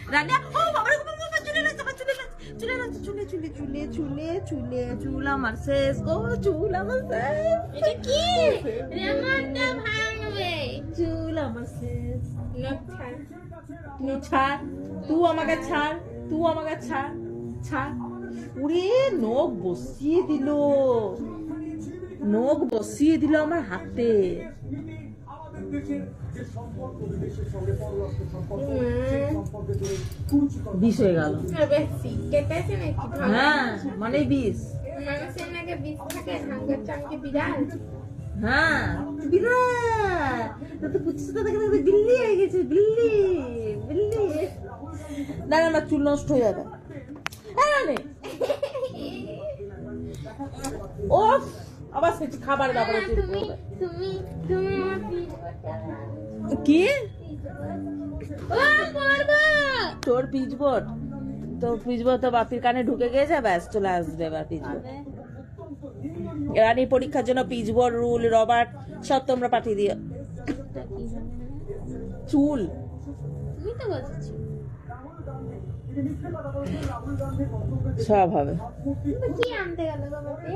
রানিয়া ও বাবা রে বাবা চুলে লাগছে আমার চুলে লাগছে চুলে লাগছে চুলে চুলে চুলে চুলে চুলে চুল আমার শেষ গো চুল আমার শেষ এটা কি রেমনটা ভাঙবে চুল আমার শেষ নকশা তুই ছাড় তুই আমাকে ছাড় তুই আমাকে ছাড় ছাড় উড়ে নখ বসিয়ে দিল নখ বসিয়ে দিল আমার হাতে বিষ হয়ে গেল বেশি কেটেছে নাকি হ্যাঁ মানে বিষ মানুষের নাকি বিষ থাকে হাঙ্গার চামকে বিড়াল হ্যাঁ বিরাট তো পুচ্ছিস তো দেখে দেখে বিল্লি হয়ে গেছে বিল্লি বিল্লি না না আমার চুল নষ্ট হয়ে যাবে হ্যাঁ নে ও আবার সেটি খাবার ব্যাপারে চুল তুমি করবে তুমি তুমি আমার পিঠ কি ও করবা তোর পিচবোর্ড তো পিচবোর্ড তো বাপির কানে ঢুকে গিয়েছে ব্যাস চলে আসবে এবার পিচবোর্ড রানী পরীক্ষার জন্য পিচবোর্ড রুল রবার্ট সব তোমরা পাঠিয়ে দিও চুল তুমি তো বলছো সব হবে কি আনতে গেল বাবাতে